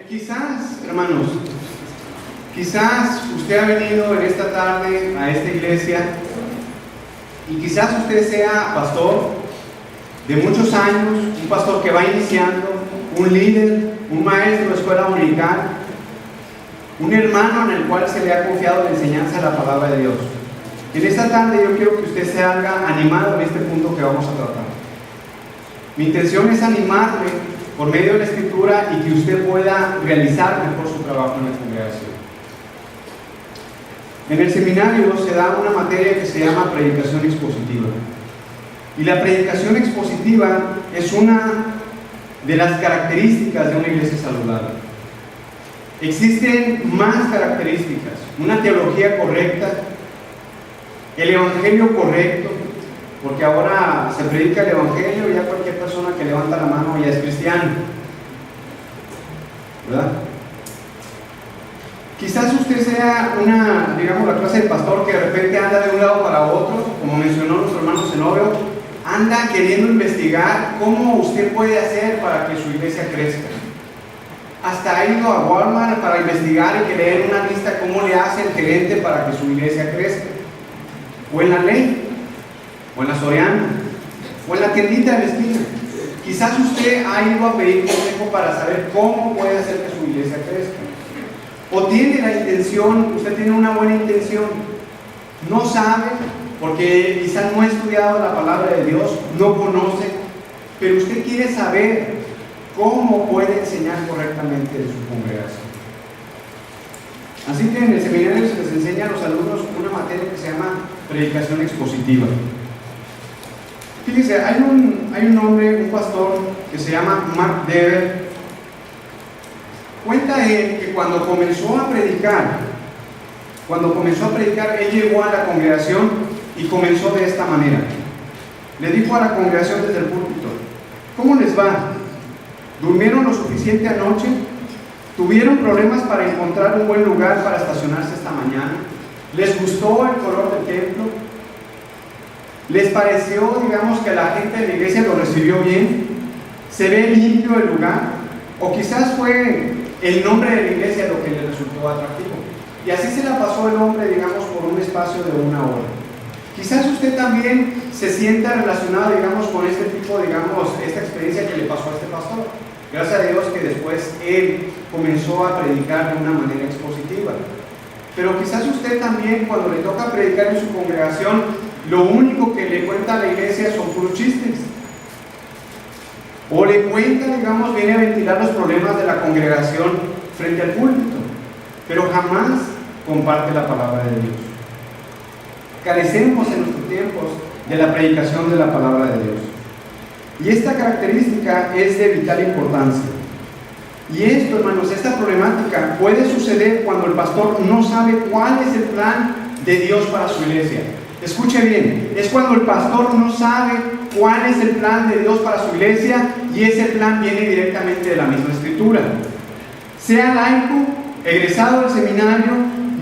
Quizás, hermanos, quizás usted ha venido en esta tarde a esta iglesia y quizás usted sea pastor de muchos años, un pastor que va iniciando, un líder, un maestro de escuela dominical, un hermano en el cual se le ha confiado la enseñanza de la palabra de Dios. En esta tarde yo quiero que usted se haga animado en este punto que vamos a tratar. Mi intención es animarle por medio de la Escritura y que usted pueda realizar mejor su trabajo en la congregación. En el seminario se da una materia que se llama predicación expositiva. Y la predicación expositiva es una de las características de una iglesia saludable. Existen más características: una teología correcta, el evangelio correcto, porque ahora se predica el evangelio y ya cualquier persona que levanta la mano ya es cristiano, ¿verdad? Quizás usted sea la clase de pastor que de repente anda de un lado para otro, como mencionó nuestro hermano Zenobio, anda queriendo investigar cómo usted puede hacer para que su iglesia crezca. Hasta ha ido a Walmart para investigar y que le den una lista cómo le hace el gerente para que su iglesia crezca. O en la ley, o en la Soriana, o en la tiendita de la esquina. Quizás usted ha ido a pedir consejo para saber cómo puede hacer que su iglesia crezca. O tiene la intención, usted tiene una buena intención, no sabe, porque quizás no ha estudiado la palabra de Dios, no conoce, pero usted quiere saber cómo puede enseñar correctamente de su congregación. Así que en el seminario se les enseña a los alumnos una materia que se llama predicación expositiva. Fíjense, hay un hombre, un pastor que se llama Mark Dever. Cuenta él que cuando comenzó a predicar, él llegó a la congregación y comenzó de esta manera. Le dijo a la congregación desde el púlpito: ¿cómo les va? ¿Durmieron lo suficiente anoche? ¿Tuvieron problemas para encontrar un buen lugar para estacionarse esta mañana? ¿Les gustó el color del templo? ¿Les pareció, que la gente de la iglesia lo recibió bien? ¿Se ve limpio el lugar? ¿O quizás fue el nombre de la iglesia lo que le resultó atractivo? Y así se la pasó el hombre, por un espacio de una hora. Quizás usted también se sienta relacionado, con este tipo, esta experiencia que le pasó a este pastor. Gracias a Dios que después él comenzó a predicar de una manera expositiva. Pero quizás usted también, cuando le toca predicar en su congregación, lo único que le cuenta a la iglesia son puros chistes. O le cuenta, viene a ventilar los problemas de la congregación frente al púlpito, pero jamás comparte la palabra de Dios. Carecemos en nuestros tiempos de la predicación de la palabra de Dios. Y esta característica es de vital importancia. Y esto, hermanos, esta problemática puede suceder cuando el pastor no sabe cuál es el plan de Dios para su iglesia. Escuche bien, es cuando el pastor no sabe cuál es el plan de Dios para su iglesia y ese plan viene directamente de la misma Escritura. Sea laico, egresado del seminario,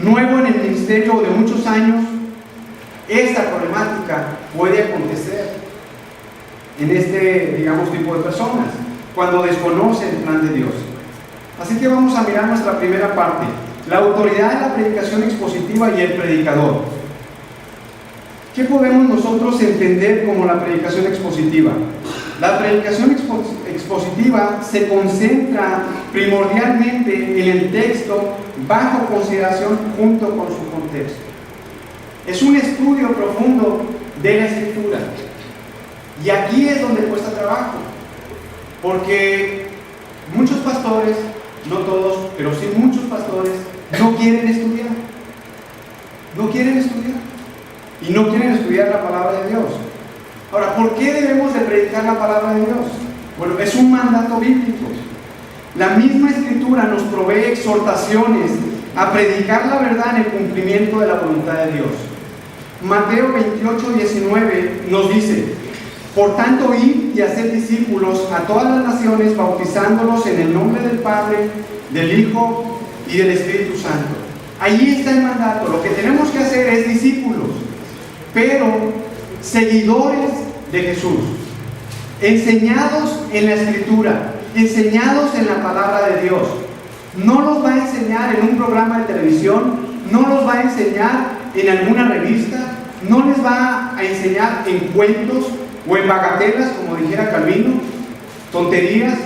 nuevo en el ministerio o de muchos años, esta problemática puede acontecer en este, tipo de personas, cuando desconocen el plan de Dios. Así que vamos a mirar nuestra primera parte: la autoridad de la predicación expositiva y el predicador. ¿Qué podemos nosotros entender como la predicación expositiva? La predicación expositiva se concentra primordialmente en el texto bajo consideración junto con su contexto. Es un estudio profundo de la Escritura. Y aquí es donde cuesta trabajo, porque muchos pastores, no todos, pero sí muchos pastores, no quieren estudiar. Y no quieren estudiar la palabra de Dios. Ahora, ¿por qué debemos de predicar la palabra de Dios? Bueno, es un mandato bíblico. La misma Escritura nos provee exhortaciones a predicar la verdad en el cumplimiento de la voluntad de Dios. Mateo 28:19 nos dice: por tanto, id y haced discípulos a todas las naciones, bautizándolos en el nombre del Padre, del Hijo y del Espíritu Santo. Ahí está el mandato. Lo que tenemos que hacer es discípulos, pero seguidores de Jesús, enseñados en la Escritura, enseñados en la palabra de Dios, No los va a enseñar en un programa de televisión, no los va a enseñar en alguna revista, no les va a enseñar en cuentos o en bagatelas, como dijera Calvino, tonterías.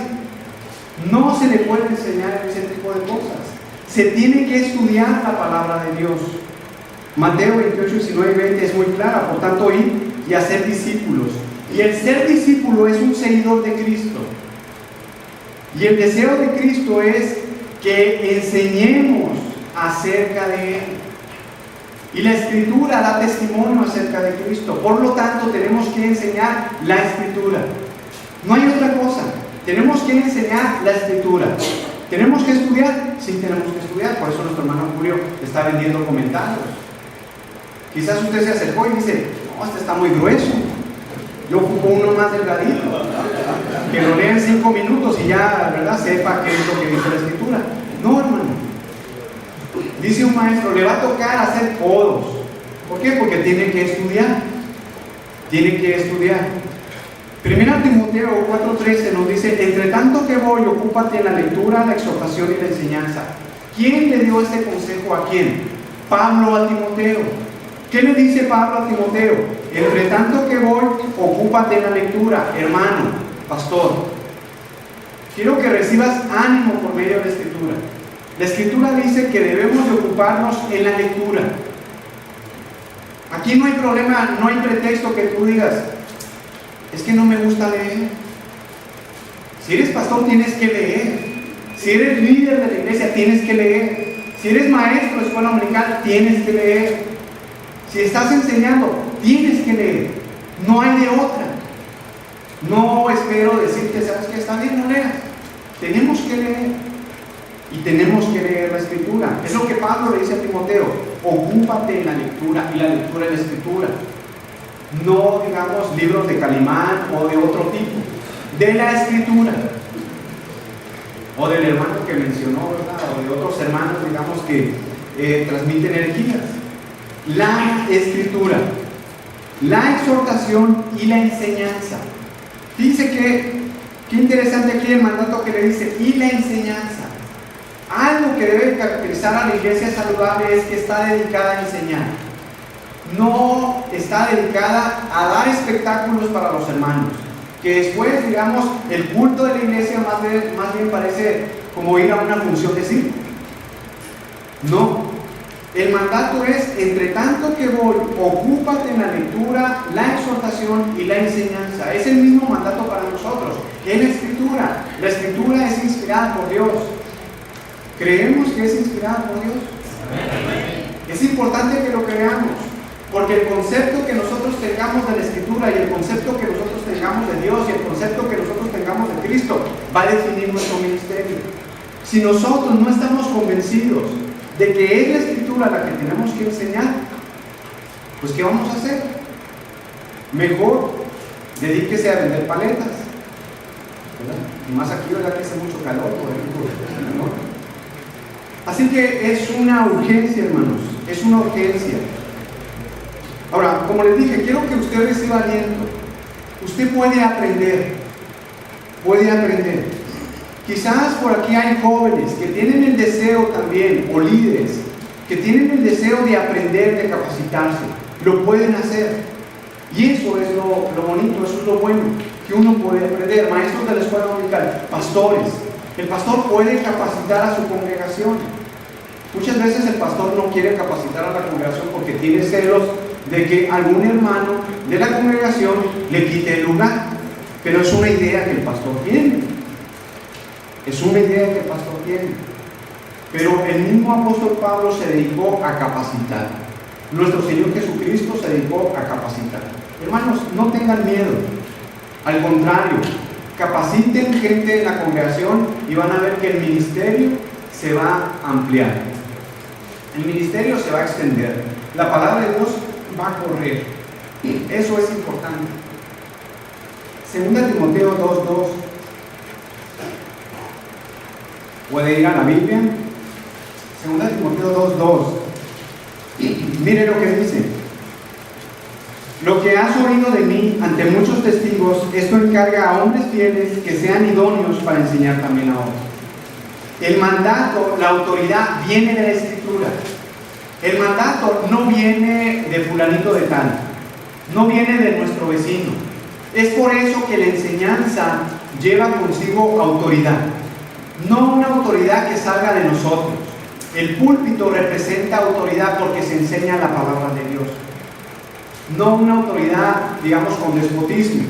No se le puede enseñar ese tipo de cosas. Se tiene que estudiar la palabra de Dios. Mateo 28, 19 y 20 es muy clara. Por tanto, ir y hacer discípulos. Y el ser discípulo es un seguidor de Cristo. Y el deseo de Cristo es que enseñemos acerca de Él. Y la Escritura da testimonio acerca de Cristo. Por lo tanto, tenemos que enseñar la Escritura. No hay otra cosa. Tenemos que enseñar la Escritura. ¿Tenemos que estudiar? Sí, tenemos que estudiar. Por eso nuestro hermano Julio está vendiendo comentarios. Quizás usted se acercó y dice: no, este está muy grueso. Yo ocupo uno más delgadito, que lo lea en 5 minutos y ya, ¿verdad?, sepa qué es lo que dice la Escritura. No, hermano. Dice un maestro: le va a tocar hacer codos. ¿Por qué? Porque tiene que estudiar. Tiene que estudiar. 1 Timoteo 4:13 nos dice: entre tanto que voy, ocúpate en la lectura, la exhortación y la enseñanza. ¿Quién le dio ese consejo a quién? Pablo a Timoteo. ¿Qué le dice Pablo a Timoteo? Entre tanto que voy, ocúpate en la lectura, hermano, pastor. Quiero que recibas ánimo por medio de la Escritura. La Escritura dice que debemos de ocuparnos en la lectura. Aquí no hay problema, no hay pretexto que tú digas: es que no me gusta leer. Si eres pastor, tienes que leer. Si eres líder de la iglesia, tienes que leer. Si eres maestro de escuela dominical, tienes que leer. Si estás enseñando, tienes que leer. No hay de otra. No espero decirte: ¿sabes qué? Está bien, no leas. Tenemos que leer. Y tenemos que leer la Escritura. Es lo que Pablo le dice a Timoteo: ocúpate en la lectura, y la lectura en la Escritura. No, digamos, libros de Calimán o de otro tipo, de la Escritura, o del hermano que mencionó, ¿verdad?, o de otros hermanos, digamos, que transmiten herejías. La Escritura, la exhortación y la enseñanza. Dice qué interesante aquí el mandato que le dice: y la enseñanza. Algo que debe caracterizar a la iglesia saludable es que está dedicada a enseñar. No está dedicada a dar espectáculos para los hermanos, que después, digamos, el culto de la iglesia más bien parece como ir a una función de circo. No, el mandato es: entre tanto que voy, ocúpate en la lectura, la exhortación y la enseñanza. Es el mismo mandato para nosotros. ¿Qué es la Escritura? La Escritura es inspirada por Dios. ¿Creemos que es inspirada por Dios? Es importante que lo creamos. Porque el concepto que nosotros tengamos de la Escritura y el concepto que nosotros tengamos de Dios y el concepto que nosotros tengamos de Cristo va a definir nuestro ministerio. Si nosotros no estamos convencidos de que es la Escritura la que tenemos que enseñar, pues ¿qué vamos a hacer? Mejor dedíquese a vender paletas, ¿verdad? Y más aquí, ¿verdad?, que hace mucho calor, ¿no? Así que es una urgencia, hermanos, es una urgencia. Ahora, como les dije, quiero que usted reciba aliento. Usted puede aprender. Puede aprender. Quizás por aquí hay jóvenes que tienen el deseo también, o líderes, que tienen el deseo de aprender, de capacitarse. Lo pueden hacer. Y eso es lo bonito, eso es lo bueno, que uno puede aprender. Maestros de la escuela dominical, pastores. El pastor puede capacitar a su congregación. Muchas veces el pastor no quiere capacitar a la congregación porque tiene celos de que algún hermano de la congregación le quite el lugar. Pero es una idea que el pastor tiene. Es una idea que el pastor tiene. Pero el mismo apóstol Pablo se dedicó a capacitar. Nuestro Señor Jesucristo se dedicó a capacitar. Hermanos, no tengan miedo. Al contrario, capaciten gente en la congregación y van a ver que el ministerio se va a ampliar. El ministerio se va a extender. La palabra de Dios va a correr. Eso es importante. 2 Timoteo 2:2. Puede ir a la Biblia. 2 Timoteo 2:2. Mire lo que dice: lo que has oído de mí ante muchos testigos, esto encarga a hombres fieles que sean idóneos para enseñar también a otros. El mandato, la autoridad viene de la Escritura. El mandato no viene de fulanito de tal, no viene de nuestro vecino. Es por eso que la enseñanza lleva consigo autoridad, no una autoridad que salga de nosotros. El púlpito representa autoridad porque se enseña la palabra de Dios, no una autoridad, digamos, con despotismo,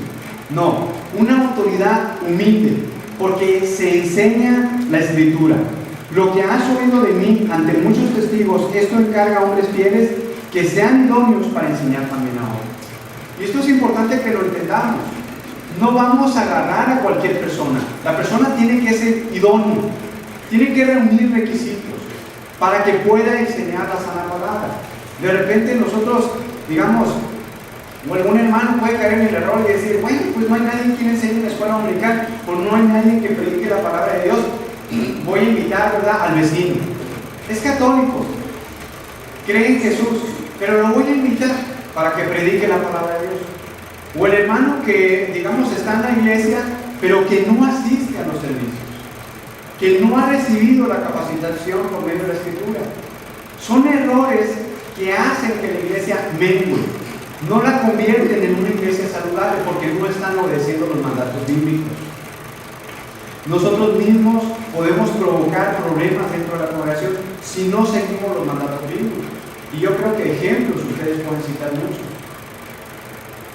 no, una autoridad humilde, porque se enseña la Escritura. Lo que has oído de mí ante muchos testigos, esto encarga a hombres fieles que sean idóneos para enseñar también a otros. Y esto es importante que lo entendamos. No vamos a agarrar a cualquier persona. La persona tiene que ser idónea, tiene que reunir requisitos para que pueda enseñar la sana palabra. De repente nosotros, digamos, o algún hermano puede caer en el error y decir, bueno, pues no hay nadie quien enseñe en la escuela dominical, o no hay nadie que predique la palabra de Dios, voy a invitar, ¿verdad?, al vecino. Es católico, cree en Jesús, pero lo voy a invitar para que predique la palabra de Dios. O el hermano que, digamos, está en la iglesia, pero que no asiste a los servicios, que no ha recibido la capacitación por medio de la Escritura. Son errores que hacen que la iglesia mengue, no la convierten en una iglesia saludable porque no están obedeciendo los mandatos bíblicos. Nosotros mismos podemos provocar problemas dentro de la congregación si no seguimos los mandatos bíblicos. Y yo creo que ejemplos ustedes pueden citar muchos.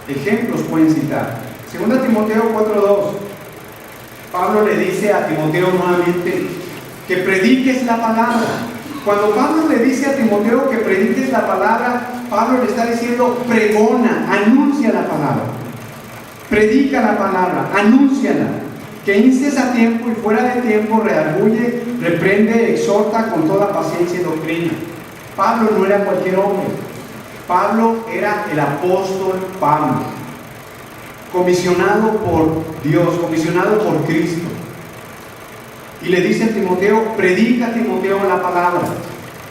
Ejemplos pueden citar. 2 Timoteo 4:2. Pablo le dice a Timoteo nuevamente que prediques la palabra. Cuando Pablo le dice a Timoteo que prediques la palabra, Pablo le está diciendo pregona, anuncia la palabra. Predica la palabra, anúnciala. Que instes a tiempo y fuera de tiempo, redarguye, reprende, exhorta con toda paciencia y doctrina. Pablo no era cualquier hombre. Pablo era el apóstol Pablo, comisionado por Dios, comisionado por Cristo. Y le dice a Timoteo, predica a Timoteo la palabra.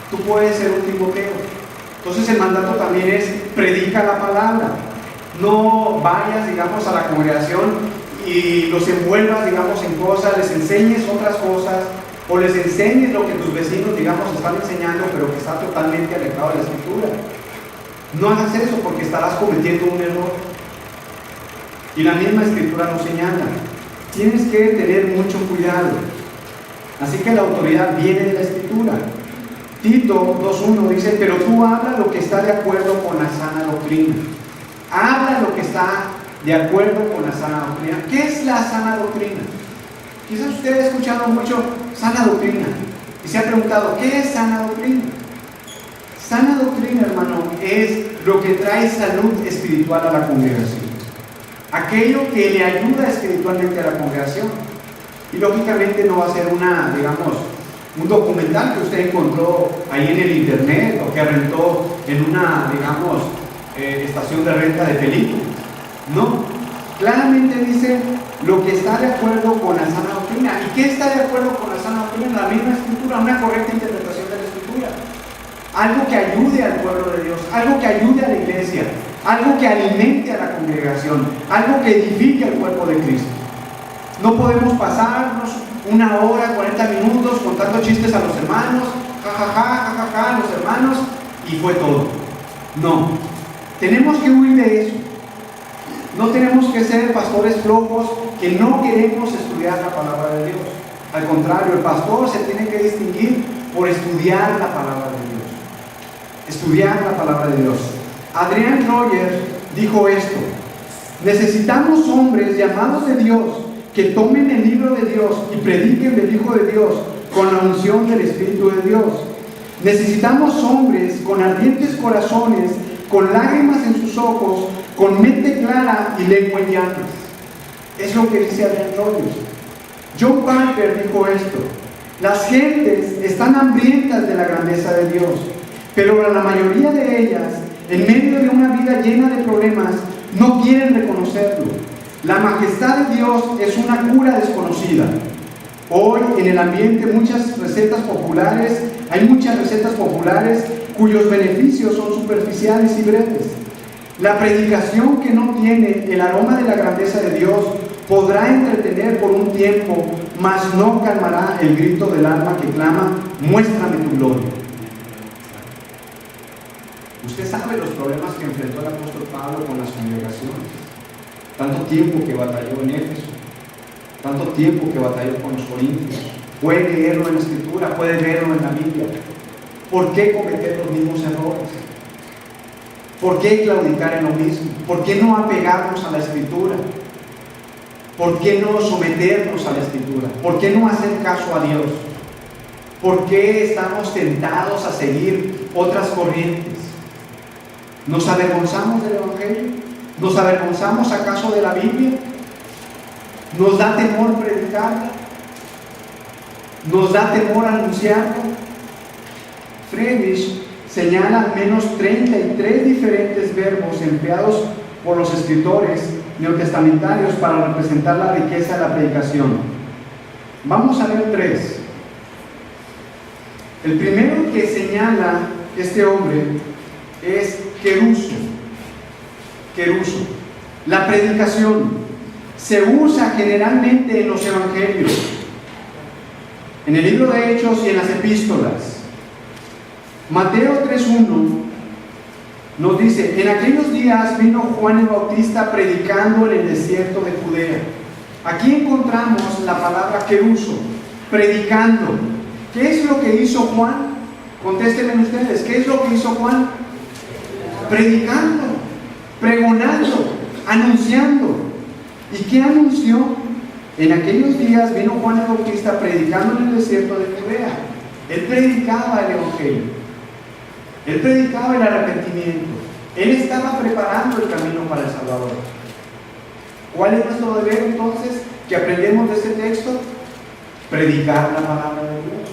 Tú puedes ser un Timoteo. Entonces el mandato también es, predica la palabra. No vayas, digamos, a la congregación y los envuelvas, digamos, en cosas, les enseñes otras cosas, o les enseñes lo que tus vecinos, digamos, están enseñando, pero que está totalmente alejado de la Escritura. No hagas eso porque estarás cometiendo un error. Y la misma Escritura nos señala. Tienes que tener mucho cuidado. Así que la autoridad viene de la Escritura. Tito 2:1 dice, pero tú habla lo que está de acuerdo con la sana doctrina. Habla lo que está de acuerdo con la sana doctrina. ¿Qué es la sana doctrina? Quizás usted ha escuchado mucho sana doctrina y se ha preguntado, ¿qué es sana doctrina? Sana doctrina, hermano, es lo que trae salud espiritual a la congregación. Aquello que le ayuda espiritualmente a la congregación. Y lógicamente no va a ser un documental que usted encontró ahí en el internet o que rentó en una, estación de renta de películas. No, claramente dice lo que está de acuerdo con la sana doctrina. ¿Y qué está de acuerdo con la sana doctrina? La misma Escritura, una correcta interpretación de la Escritura. Algo que ayude al pueblo de Dios, algo que ayude a la iglesia, algo que alimente a la congregación, algo que edifique al cuerpo de Cristo. No podemos pasarnos 1 hora, 40 minutos contando chistes a los hermanos, jajaja, a los hermanos, y fue todo. No, tenemos que huir de eso. No tenemos que ser pastores flojos que no queremos estudiar la palabra de Dios. Al contrario, el pastor se tiene que distinguir por estudiar la palabra de Dios. Estudiar la palabra de Dios. Adrian Rogers dijo esto: necesitamos hombres llamados de Dios que tomen el libro de Dios y prediquen del Hijo de Dios con la unción del Espíritu de Dios. Necesitamos hombres con ardientes corazones, con lágrimas en sus ojos, con mente clara y lengua en llamas. Es lo que dice Adrian Rogers. John Piper dijo esto: las gentes están hambrientas de la grandeza de Dios, pero la mayoría de ellas, en medio de una vida llena de problemas, no quieren reconocerlo. La majestad de Dios es una cura desconocida. Hoy en el ambiente hay muchas recetas populares cuyos beneficios son superficiales y breves. La predicación que no tiene el aroma de la grandeza de Dios podrá entretener por un tiempo, mas no calmará el grito del alma que clama: muéstrame tu gloria. Usted sabe los problemas que enfrentó el apóstol Pablo con las congregaciones. Tanto tiempo que batalló en Éfeso, tanto tiempo que batalló con los corintios. Puede leerlo en la Escritura, puede verlo en la Biblia. ¿Por qué cometer los mismos errores? ¿Por qué claudicar en lo mismo? ¿Por qué no apegarnos a la Escritura? ¿Por qué no someternos a la Escritura? ¿Por qué no hacer caso a Dios? ¿Por qué estamos tentados a seguir otras corrientes? ¿Nos avergonzamos del Evangelio? ¿Nos avergonzamos acaso de la Biblia? ¿Nos da temor predicarla? ¿Nos da temor anunciarlo? Friedrich señala al menos 33 diferentes verbos empleados por los escritores neotestamentarios para representar la riqueza de la predicación. Vamos a ver 3. El primero que señala este hombre es queruso. Queruso. La predicación se usa generalmente en los evangelios, en el libro de Hechos y en las epístolas. Mateo 3:1 nos dice: en aquellos días vino Juan el Bautista predicando en el desierto de Judea. Aquí encontramos la palabra queruso, predicando. ¿Qué es lo que hizo Juan? Contéstenme ustedes, ¿qué es lo que hizo Juan? Predicando, pregonando, anunciando. ¿Y qué anunció? En aquellos días vino Juan el Bautista predicando en el desierto de Judea. Él predicaba el Evangelio. Él predicaba el arrepentimiento. Él estaba preparando el camino para el Salvador. ¿Cuál es nuestro deber entonces que aprendemos de este texto? Predicar la palabra de Dios.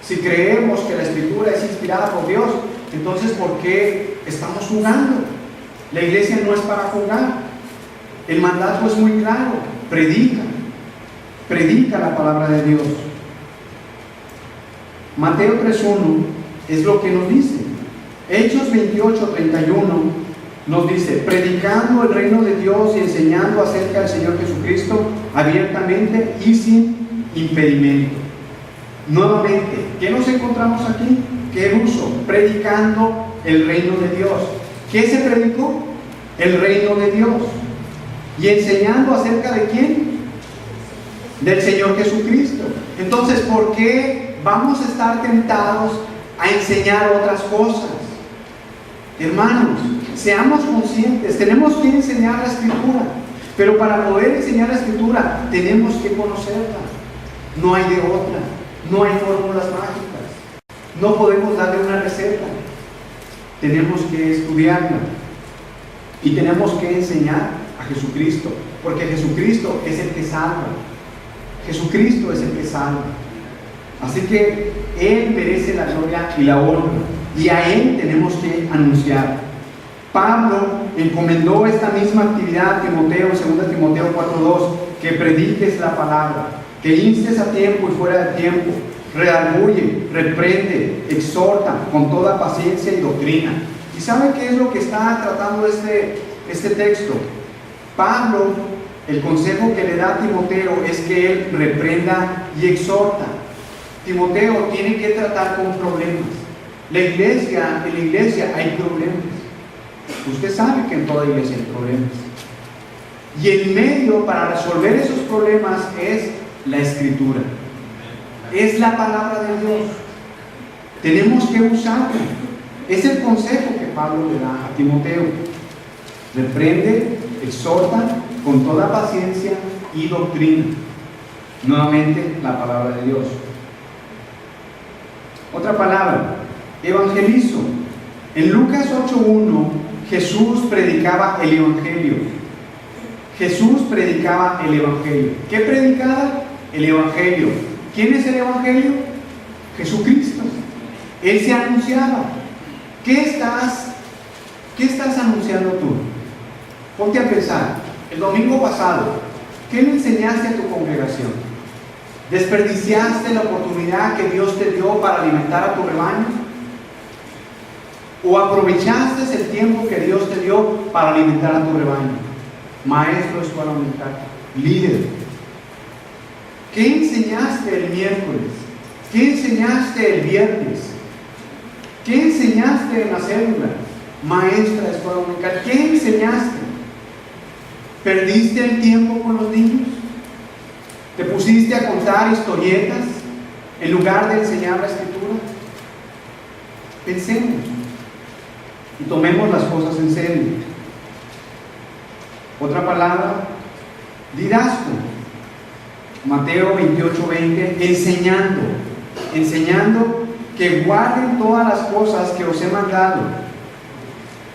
Si creemos que la Escritura es inspirada por Dios, entonces ¿por qué estamos jugando? La iglesia no es para jugar. El mandato es muy claro: predica la palabra de Dios. Mateo 3:1 es lo que nos dice. Hechos 28:31 nos dice: predicando el reino de Dios y enseñando acerca del Señor Jesucristo abiertamente y sin impedimento. Nuevamente, ¿qué nos encontramos aquí? Queruso, predicando el reino de Dios. ¿Qué se predicó? El reino de Dios. ¿Y enseñando acerca de quién? Del Señor Jesucristo. Entonces, ¿por qué vamos a estar tentados a enseñar otras cosas? Hermanos, seamos conscientes, tenemos que enseñar la Escritura, pero para poder enseñar la Escritura tenemos que conocerla. No hay de otra, no hay fórmulas mágicas, no podemos darle una receta. Tenemos que estudiarla y tenemos que enseñar a Jesucristo, porque Jesucristo es el que salva. Jesucristo es el que salva. Así que Él merece la gloria y la honra, y a Él tenemos que anunciar. Pablo encomendó esta misma actividad a Timoteo, 2 Timoteo 4:2, que prediques la palabra, que instes a tiempo y fuera de tiempo, redarguye, reprende, exhorta con toda paciencia y doctrina. ¿Y saben qué es lo que está tratando este texto? Pablo, el consejo que le da a Timoteo es que él reprenda y exhorta. Timoteo tiene que tratar con problemas. En la iglesia hay problemas. Usted sabe que en toda iglesia hay problemas. Y el medio para resolver esos problemas es la Escritura. Es la palabra de Dios. Tenemos que usarla. Es el consejo que Pablo le da a Timoteo. Reprende, exhorta con toda paciencia y doctrina. Nuevamente, la palabra de Dios. Otra palabra, evangelizo. En Lucas 8:1, Jesús predicaba el Evangelio. Jesús predicaba el Evangelio. ¿Qué predicaba? El Evangelio. ¿Quién es el Evangelio? Jesucristo. Él se anunciaba. ¿Qué estás anunciando tú? Ponte a pensar. El domingo pasado, ¿qué le enseñaste a tu congregación? ¿Desperdiciaste la oportunidad que Dios te dio para alimentar a tu rebaño? ¿O aprovechaste el tiempo que Dios te dio para alimentar a tu rebaño? Maestro es tu alimentar. líder? ¿Qué enseñaste el miércoles? ¿Qué enseñaste el viernes? ¿Qué enseñaste en la célula? Maestra de escuela dominical, ¿qué enseñaste? ¿Perdiste el tiempo con los niños? ¿Te pusiste a contar historietas en lugar de enseñar la escritura? Pensemos y tomemos las cosas en serio. Otra palabra, didasco. Mateo 28:20, enseñando que guarden todas las cosas que os he mandado.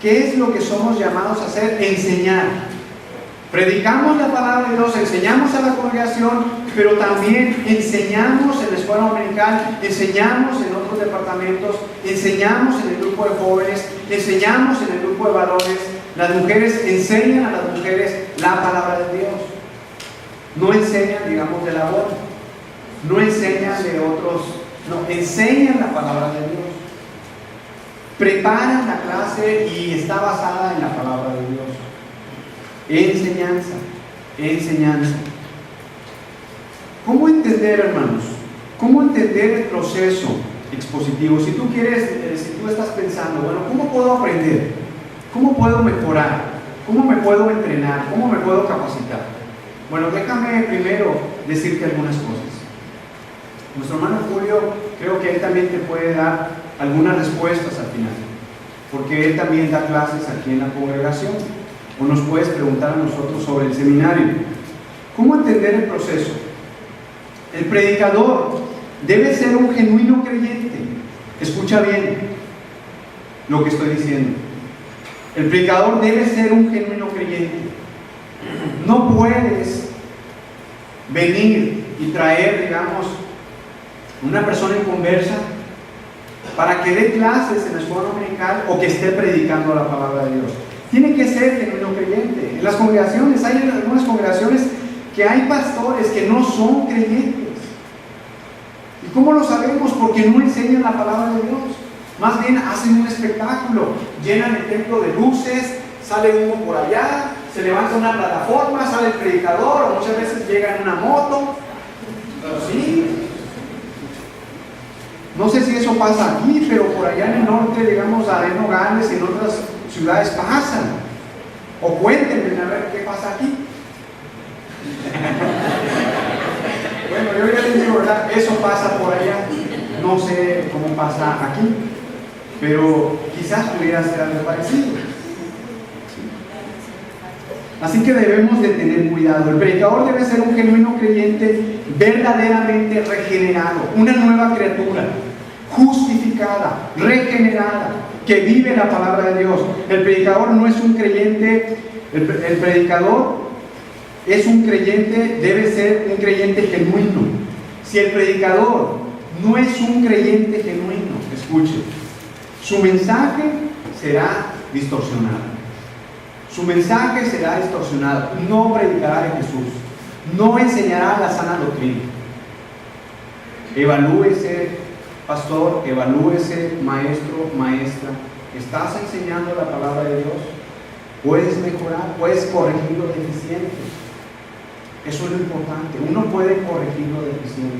¿Qué es lo que somos llamados a hacer? Enseñar. Predicamos la palabra de Dios, enseñamos a la congregación, pero también enseñamos en la escuela dominical, enseñamos en otros departamentos, enseñamos en el grupo de jóvenes, enseñamos en el grupo de varones. Las mujeres enseñan a las mujeres la palabra de Dios. No enseñan, digamos, de labor, no enseñan de otros, no, enseñan la palabra de Dios. Preparan la clase y está basada en la palabra de Dios. Enseñanza. ¿Cómo entender, hermanos? ¿Cómo entender el proceso expositivo? Si tú quieres, si tú estás pensando, bueno, ¿cómo puedo aprender? ¿Cómo puedo mejorar? ¿Cómo me puedo entrenar? ¿Cómo me puedo capacitar? Bueno, déjame primero decirte algunas cosas. Nuestro hermano Julio, creo que él también te puede dar algunas respuestas al final, porque él también da clases aquí en la congregación, o nos puedes preguntar a nosotros sobre el seminario. ¿Cómo entender el proceso? El predicador debe ser un genuino creyente. Escucha bien lo que estoy diciendo. El predicador debe ser un genuino creyente. No puedes venir y traer, digamos, una persona inconversa para que dé clases en la escuela dominical o que esté predicando la palabra de Dios. Tiene que ser genuino creyente. En las congregaciones, hay algunas congregaciones que hay pastores que no son creyentes. ¿Y cómo lo sabemos? Porque no enseñan la palabra de Dios. Más bien hacen un espectáculo, llenan el templo de luces, sale humo por allá, se levanta una plataforma, sale el predicador, o muchas veces llega en una moto. ¿Sí? No sé si eso pasa aquí, pero por allá en el norte, digamos, a Nogales, en otras ciudades pasan. O cuéntenme a ver qué pasa aquí. Bueno, yo ya les digo, ¿verdad? Eso pasa por allá. No sé cómo pasa aquí, pero quizás pudiera ser algo parecido. Así que debemos de tener cuidado. El predicador debe ser un genuino creyente verdaderamente regenerado, una nueva criatura, justificada, regenerada, que vive la palabra de Dios. El predicador no es un creyente, el predicador es un creyente, debe ser un creyente genuino. Si el predicador no es un creyente genuino, escuche, su mensaje será distorsionado. Su mensaje será distorsionado. No predicará de Jesús. No enseñará la sana doctrina. Evalúese, pastor, evalúese, maestro, maestra. ¿Estás enseñando la palabra de Dios? ¿Puedes mejorar? ¿Puedes corregir lo deficiente? Eso es lo importante. Uno puede corregir lo deficiente.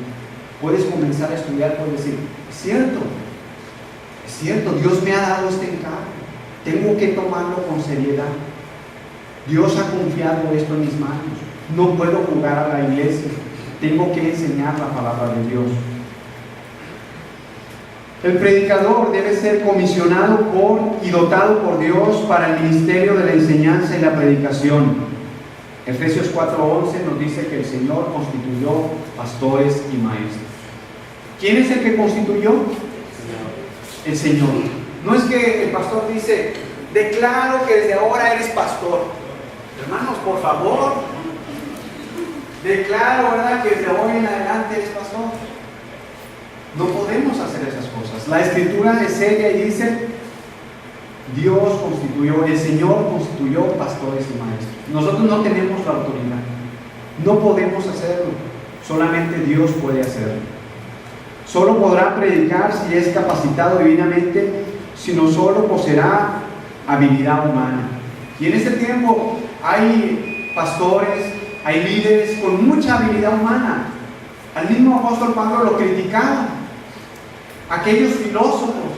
Puedes comenzar a estudiar, puedes decir, es cierto, Dios me ha dado este encargo. Tengo que tomarlo con seriedad. Dios ha confiado esto en mis manos. No puedo jugar a la iglesia. Tengo que enseñar la palabra de Dios. El predicador debe ser comisionado por y dotado por Dios para el ministerio de la enseñanza y la predicación. Efesios 4:11 nos dice que el Señor constituyó pastores y maestros. ¿Quién es el que constituyó? El Señor. No es que el pastor dice, declaro que desde ahora eres pastor. Hermanos, por favor, declaro, ¿verdad?, que desde hoy en adelante eres pastor. No podemos hacer esas cosas. La Escritura es seria y dice, Dios constituyó, el Señor constituyó pastores y maestros. Nosotros no tenemos la autoridad. No podemos hacerlo. Solamente Dios puede hacerlo. Solo podrá predicar si es capacitado divinamente, sino solo poseerá habilidad humana. Y en este tiempo hay pastores, hay líderes con mucha habilidad humana. Al mismo apóstol Pablo lo criticaban. Aquellos filósofos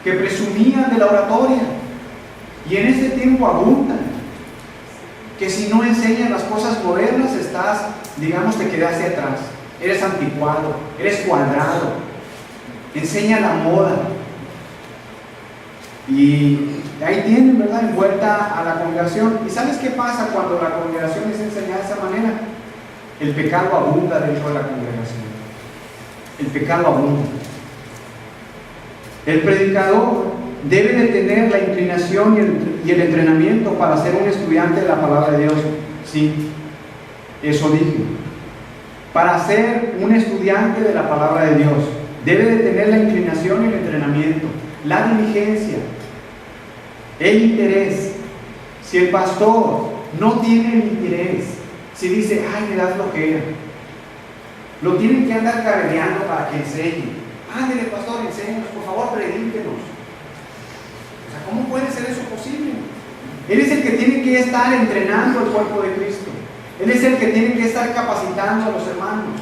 que presumían de la oratoria y en este tiempo abundan. Que si no enseñas las cosas modernas estás, digamos, te quedaste atrás. Eres anticuado, eres cuadrado. Enseña la moda. Y ahí tienen, ¿verdad?, envuelta a la congregación. ¿Y sabes qué pasa cuando la congregación es enseñada de esa manera? El pecado abunda dentro de la congregación. El pecado abunda. El predicador debe de tener la inclinación y el entrenamiento para ser un estudiante de la palabra de Dios. Sí, eso dije. Para ser un estudiante de la palabra de Dios, debe de tener la inclinación y el entrenamiento, la diligencia, el interés. Si el pastor no tiene el interés, si dice, ay, me da flojera, lo tienen que andar carreando para que enseñe. Ándele, pastor, enséñenos, por favor, predíquenos. O sea, ¿cómo puede ser eso posible? Él es el que tiene que estar entrenando al cuerpo de Cristo. Él es el que tiene que estar capacitando a los hermanos.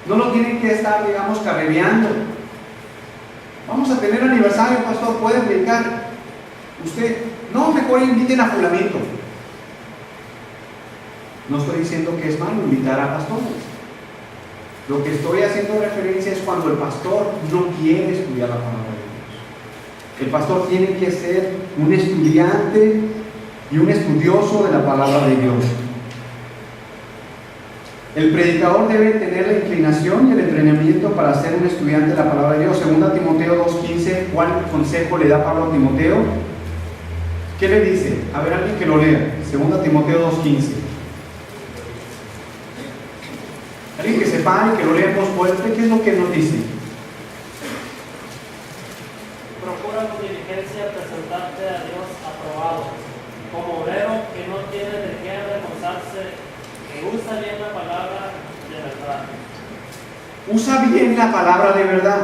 No lo tienen que estar, digamos, carrereando. Vamos a tener aniversario, pastor, ¿puede predicar? Usted, no, mejor inviten a fulanito. No estoy diciendo que es malo invitar a pastores. Lo que estoy haciendo referencia es cuando el pastor no quiere estudiar la palabra de Dios. El pastor tiene que ser un estudiante y un estudioso de la palabra de Dios. El predicador debe tener la inclinación y el entrenamiento para ser un estudiante de la palabra de Dios. 2 Timoteo 2:15, ¿cuál consejo le da Pablo a Timoteo? ¿Qué le dice? A ver, alguien que lo lea. 2 Timoteo 2:15. Alguien que se pare, que lo lea en voz fuerte, ¿qué es lo que nos dice? Procura con diligencia presentarte a Dios aprobado, como obrero que no tiene de qué avergonzarse, que usa bien la palabra de verdad. Usa bien la palabra de verdad.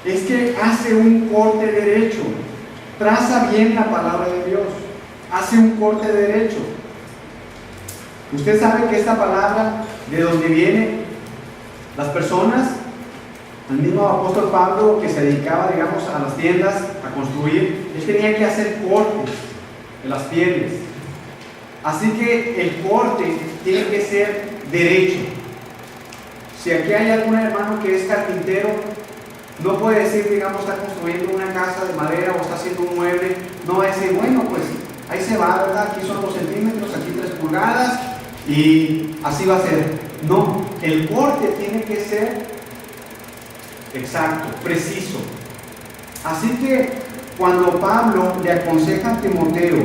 Es que hace un corte derecho. Traza bien la palabra de Dios. Hace un corte derecho. Usted sabe que esta palabra, de donde viene, las personas, el mismo apóstol Pablo que se dedicaba, digamos, a las tiendas, a construir, él tenía que hacer cortes de las pieles. Así que el corte tiene que ser derecho. Si aquí hay algún hermano que es carpintero, no puede decir, digamos, está construyendo una casa de madera o está haciendo un mueble, no va a decir, bueno, pues ahí se va, ¿verdad? Aquí son 2 centímetros, aquí 3 pulgadas y así va a ser. No, el corte tiene que ser exacto, preciso. Así que cuando Pablo le aconseja a Timoteo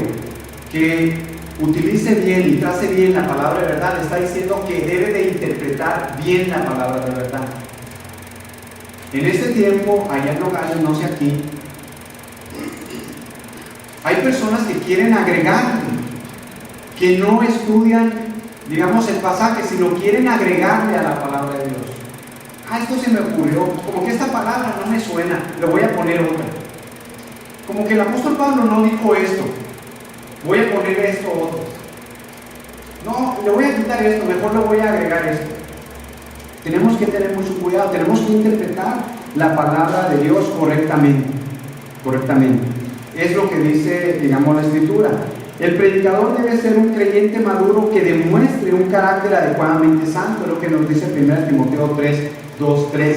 que utilice bien y trace bien la palabra de verdad, le está diciendo que debe de interpretar bien la palabra de verdad. En este tiempo, allá en Nogales, no sé aquí, hay personas que quieren agregar, que no estudian, digamos, el pasaje, sino quieren agregarle a la palabra de Dios. Esto se me ocurrió, como que esta palabra no me suena, le voy a poner otra. Como que el apóstol Pablo no dijo esto, voy a poner esto otro. No, le voy a quitar esto, mejor le voy a agregar esto. Tenemos que tener mucho cuidado, tenemos que interpretar la palabra de Dios correctamente. Es lo que dice, digamos, la Escritura. El predicador debe ser un creyente maduro que demuestre un carácter adecuadamente santo, es lo que nos dice 1 Timoteo 2:3.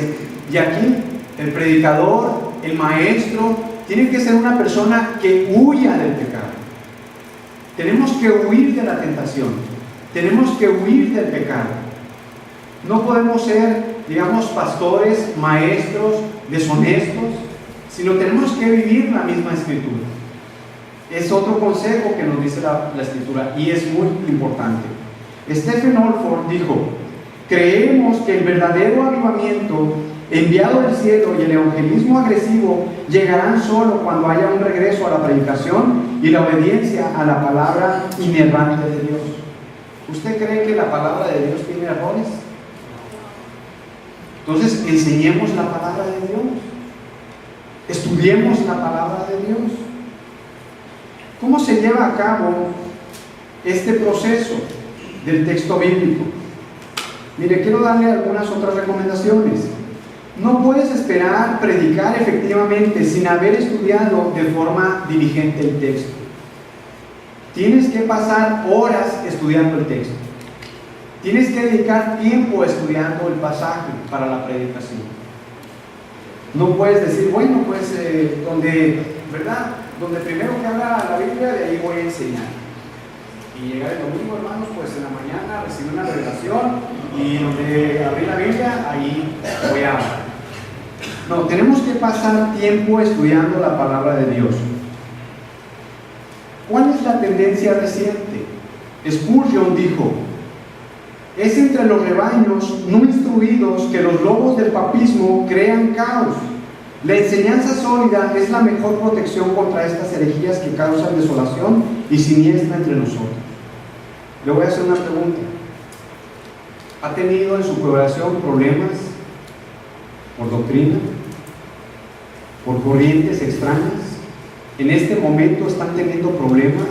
Y aquí, el predicador, el maestro, tiene que ser una persona que huya del pecado. Tenemos que huir de la tentación, tenemos que huir del pecado. No podemos ser, digamos, pastores, maestros, deshonestos, sino tenemos que vivir la misma Escritura. Es otro consejo que nos dice la Escritura y es muy importante. Stephen Olford dijo: creemos que el verdadero avivamiento enviado del cielo y el evangelismo agresivo llegarán solo cuando haya un regreso a la predicación y la obediencia a la palabra inerrante de Dios. ¿Usted cree que la palabra de Dios tiene errores? Entonces, enseñemos la palabra de Dios. Estudiemos la palabra de Dios. ¿Cómo se lleva a cabo este proceso? del texto bíblico. Mire, quiero darle algunas otras recomendaciones. No puedes esperar predicar efectivamente sin haber estudiado de forma diligente el texto. Tienes que pasar horas estudiando el texto. Tienes que dedicar tiempo estudiando el pasaje para la predicación. No puedes decir, bueno, pues ¿verdad? Donde primero que habla la Biblia, de ahí voy a enseñar. Y llegar el domingo, hermanos, pues en la mañana recibí una revelación y donde abrí la Biblia, ahí voy a hablar. No, tenemos que pasar tiempo estudiando la palabra de Dios. ¿Cuál es la tendencia reciente? Spurgeon dijo: es entre los rebaños no instruidos que los lobos del papismo crean caos. La enseñanza sólida es la mejor protección contra estas herejías que causan desolación y siniestra entre nosotros. Le voy a hacer una pregunta. ¿Ha tenido en su congregación problemas por doctrina? ¿Por corrientes extrañas? ¿En este momento están teniendo problemas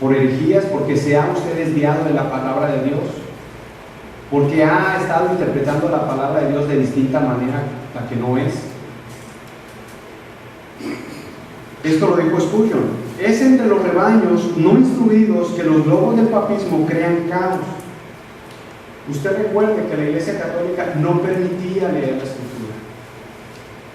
por herejías porque se ha usted desviado de la palabra de Dios? ¿Porque ha estado interpretando la palabra de Dios de distinta manera la que no es? Esto lo dijo Spurgeon. Es entre los rebaños no instruidos que los lobos del papismo crean caos. Usted recuerde que la Iglesia Católica no permitía leer la Escritura.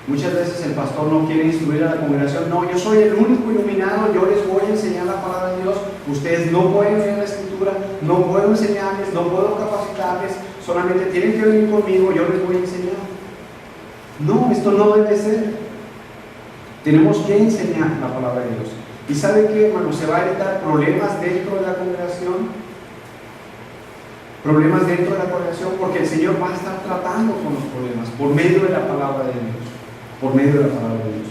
Muchas veces el pastor no quiere instruir a la congregación. No, yo soy el único iluminado, yo les voy a enseñar la palabra de Dios. Ustedes no pueden leer la Escritura, no puedo enseñarles, no puedo capacitarles, solamente tienen que venir conmigo, yo les voy a enseñar. No, esto no debe ser. Tenemos que enseñar la palabra de Dios. ¿Y sabe qué, hermano? Se va a evitar problemas dentro de la congregación. Problemas dentro de la congregación, porque el Señor va a estar tratando con los problemas por medio de la palabra de Dios. Por medio de la palabra de Dios.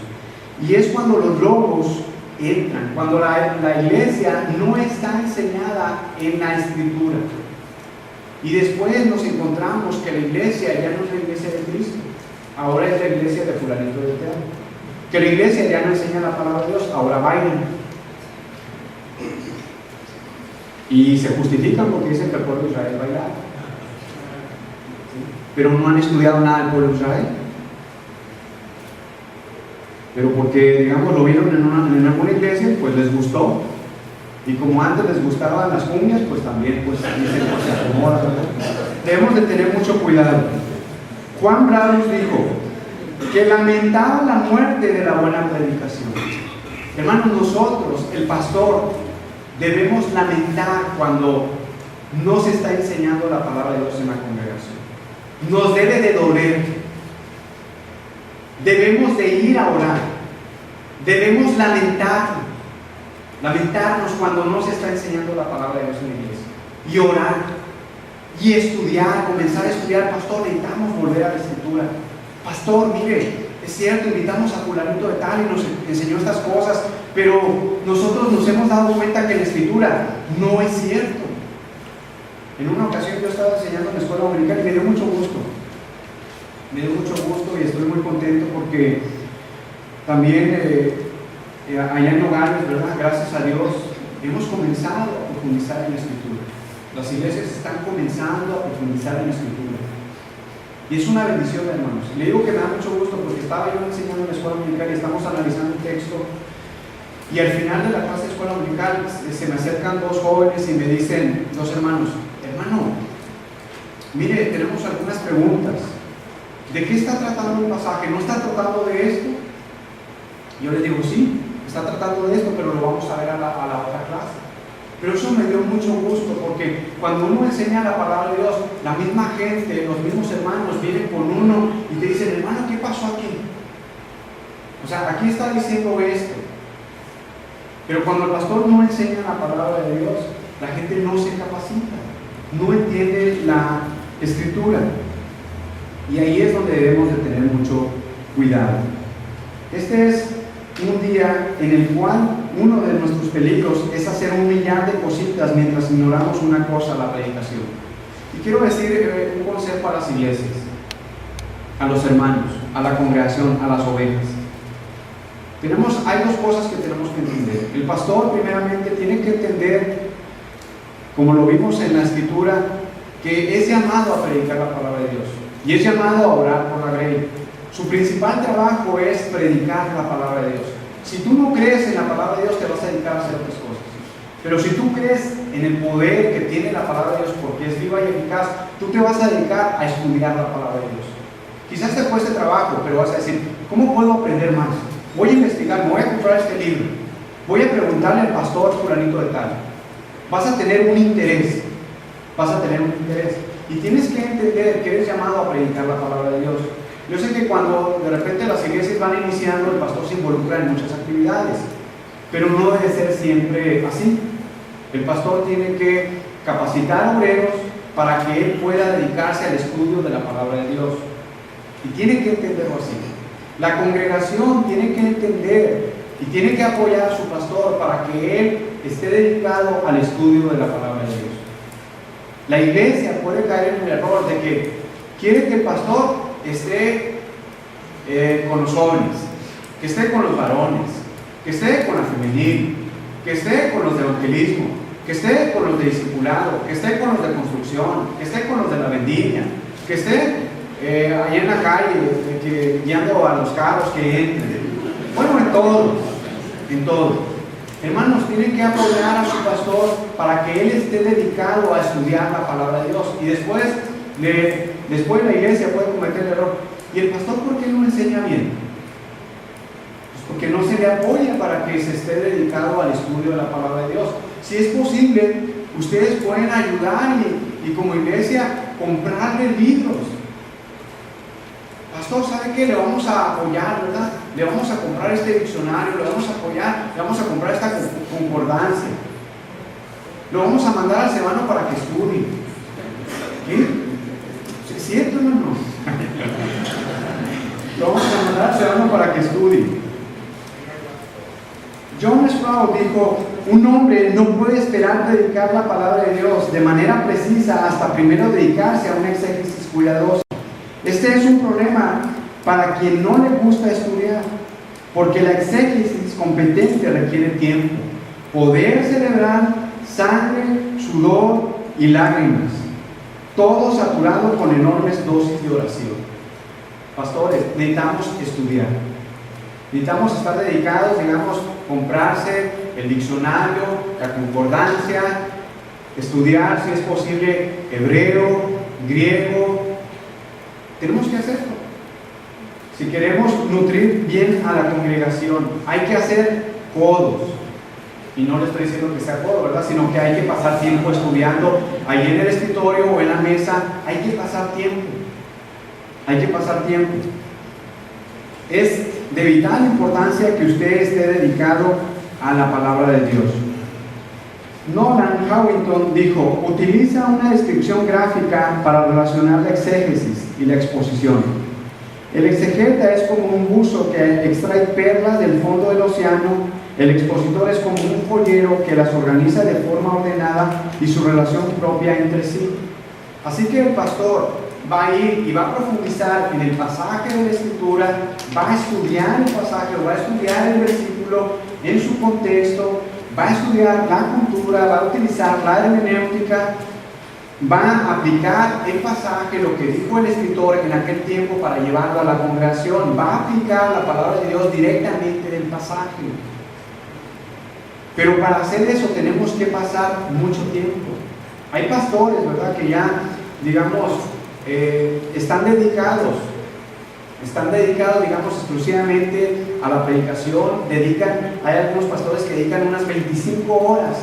Y es cuando los lobos entran, cuando la iglesia no está enseñada en la Escritura. Y después nos encontramos que la iglesia ya no es la iglesia de Cristo, ahora es la iglesia de fulanito de tal. Que la iglesia ya no enseña la palabra de Dios, ahora bailan. Y se justifican porque dicen que el pueblo de Israel bailaba. Pero no han estudiado nada del pueblo de Israel. Pero porque, digamos, lo vieron en alguna iglesia, pues les gustó. Y como antes les gustaban las cumbias, pues también pues, se acomoda. Debemos de tener mucho cuidado. Juan Bradus dijo que lamentaba la muerte de la buena predicación. Hermanos, nosotros, el pastor, debemos lamentar cuando no se está enseñando la palabra de Dios en la congregación. Nos debe de doler. Debemos de ir a orar. Debemos lamentarnos cuando no se está enseñando la palabra de Dios en la iglesia. Y orar. Y estudiar, comenzar a estudiar. Pastor, necesitamos volver a la Escritura. Pastor, mire, es cierto, invitamos a fulanito de tal y nos enseñó estas cosas, pero nosotros nos hemos dado cuenta que la Escritura no es cierto. En una ocasión yo estaba enseñando en la escuela dominical y me dio mucho gusto. Me dio mucho gusto y estoy muy contento porque también allá en Nogales, ¿verdad? Gracias a Dios, hemos comenzado a profundizar en la Escritura. Las iglesias están comenzando a profundizar en la Escritura. Y es una bendición, hermanos. Le digo que me da mucho gusto porque estaba yo enseñando en la escuela dominical y estamos analizando un texto. Y al final de la clase de escuela dominical se me acercan dos jóvenes y me dicen, dos hermanos, hermano, mire, tenemos algunas preguntas. ¿De qué está tratando el pasaje? ¿No está tratando de esto? Yo les digo, sí, está tratando de esto, pero lo vamos a ver a la otra clase. Pero eso me dio mucho gusto porque cuando uno enseña la palabra de Dios, la misma gente, los mismos hermanos vienen con uno y te dicen, hermano, ¿qué pasó aquí? O sea, aquí está diciendo esto. Pero cuando el pastor no enseña la palabra de Dios, la gente no se capacita, no entiende la Escritura. Y ahí es donde debemos de tener mucho cuidado. Este es un día en el cual uno de nuestros peligros es hacer un millar de cositas mientras ignoramos una cosa, la predicación. Y quiero decir un consejo para las iglesias, a los hermanos, a la congregación, a las ovejas. Hay dos cosas que tenemos que entender. El pastor primeramente tiene que entender, como lo vimos en la Escritura, que es llamado a predicar la palabra de Dios y es llamado a orar por la grey. Su principal trabajo es predicar la palabra de Dios. Si tú no crees en la palabra de Dios, te vas a dedicar a hacer otras cosas. Pero si tú crees en el poder que tiene la palabra de Dios, porque es viva y eficaz, tú te vas a dedicar a estudiar la palabra de Dios. Quizás te cueste trabajo, pero vas a decir, ¿cómo puedo aprender más? Voy a investigar, me voy a comprar este libro, voy a preguntarle al pastor fulanito de tal. Vas a tener un interés, y tienes que entender que eres llamado a predicar la palabra de Dios. Yo sé que cuando de repente las iglesias van iniciando, el pastor se involucra en muchas actividades, pero no debe ser siempre así. El pastor tiene que capacitar obreros para que él pueda dedicarse al estudio de la palabra de Dios. Y tiene que entenderlo así. La congregación tiene que entender y tiene que apoyar a su pastor para que él esté dedicado al estudio de la palabra de Dios. La iglesia puede caer en el error de que quiere que el pastor esté con los jóvenes, que esté con los varones, que esté con la femenil, que esté con los de evangelismo, que esté con los de discipulado, que esté con los de construcción, que esté con los de la vendimia, que esté ahí en la calle, guiando a los carros que entren. Bueno, en todo. Hermanos, tienen que apoyar a su pastor para que él esté dedicado a estudiar la palabra de Dios. Y después la iglesia puede cometer el error. ¿Y el pastor por qué no enseña bien? Pues porque no se le apoya para que se esté dedicado al estudio de la palabra de Dios. Si es posible, ustedes pueden ayudar y como iglesia comprarle libros. Pastor, ¿sabe qué? Le vamos a apoyar, ¿verdad? Le vamos a comprar este diccionario, le vamos a apoyar, le vamos a comprar esta concordancia. Lo vamos a mandar al Sebano para que estudie. ¿Qué? ¿Es cierto, hermano? Lo vamos a mandar al Sebano para que estudie. John Sproul dijo, un hombre no puede esperar predicar la palabra de Dios de manera precisa hasta primero dedicarse a una exégesis cuidadosa. Este es un problema para quien no le gusta estudiar, porque la exégesis competente requiere tiempo, poder cerebral, sangre, sudor y lágrimas, todo saturado con enormes dosis de oración. Pastores, necesitamos estudiar, necesitamos estar dedicados, digamos, comprarse el diccionario, la concordancia, estudiar, si es posible, hebreo, griego. Tenemos que hacerlo. Si queremos nutrir bien a la congregación, hay que hacer codos. Y no le estoy diciendo que sea codo, ¿verdad? Sino que hay que pasar tiempo estudiando ahí en el escritorio o en la mesa. Hay que pasar tiempo. Hay que pasar tiempo. Es de vital importancia que usted esté dedicado a la palabra de Dios. Nolan Hawington dijo, utiliza una descripción gráfica para relacionar la exégesis y la exposición. El exegeta es como un buzo que extrae perlas del fondo del océano, el expositor es como un joyero que las organiza de forma ordenada y su relación propia entre sí. Así que el pastor va a ir y va a profundizar en el pasaje de la Escritura, va a estudiar el pasaje, va a estudiar el versículo en su contexto, va a estudiar la cultura, va a utilizar la hermenéutica, va a aplicar el pasaje, lo que dijo el escritor en aquel tiempo para llevarlo a la congregación, va a aplicar la palabra de Dios directamente del pasaje. Pero para hacer eso tenemos que pasar mucho tiempo. Hay pastores, ¿verdad?, que ya, digamos, están dedicados, digamos, exclusivamente a la predicación. Hay algunos pastores que dedican unas 25 horas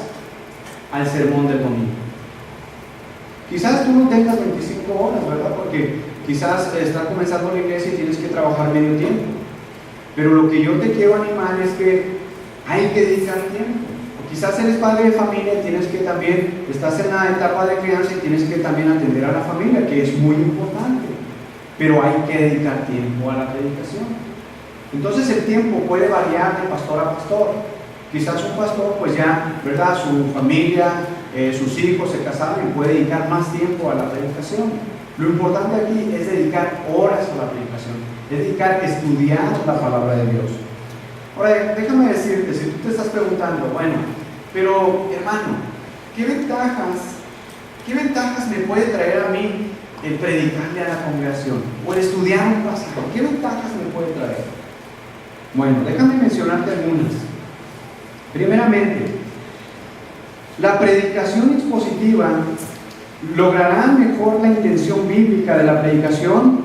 al sermón del domingo. Quizás tú no tengas 25 horas, ¿verdad? Porque quizás estás comenzando la iglesia y tienes que trabajar medio tiempo. Pero lo que yo te quiero animar es que hay que dedicar tiempo. O quizás eres padre de familia y tienes que también, estás en la etapa de crianza y tienes que también atender a la familia, que es muy importante. Pero hay que dedicar tiempo a la predicación. Entonces el tiempo puede variar de pastor a pastor. Quizás un pastor, pues ya, ¿verdad?, su familia, sus hijos se casaron y puede dedicar más tiempo a la predicación. Lo importante aquí es dedicar horas a la predicación, es dedicar a estudiar la palabra de Dios. Ahora, déjame decirte, si tú te estás preguntando, bueno, pero hermano, ¿Qué ventajas me puede traer a mí el predicarle a la congregación o el estudiar un pasaje? ¿Qué ventajas me puede traer? Bueno, déjame mencionarte algunas. Primeramente, la predicación expositiva logrará mejor la intención bíblica de la predicación,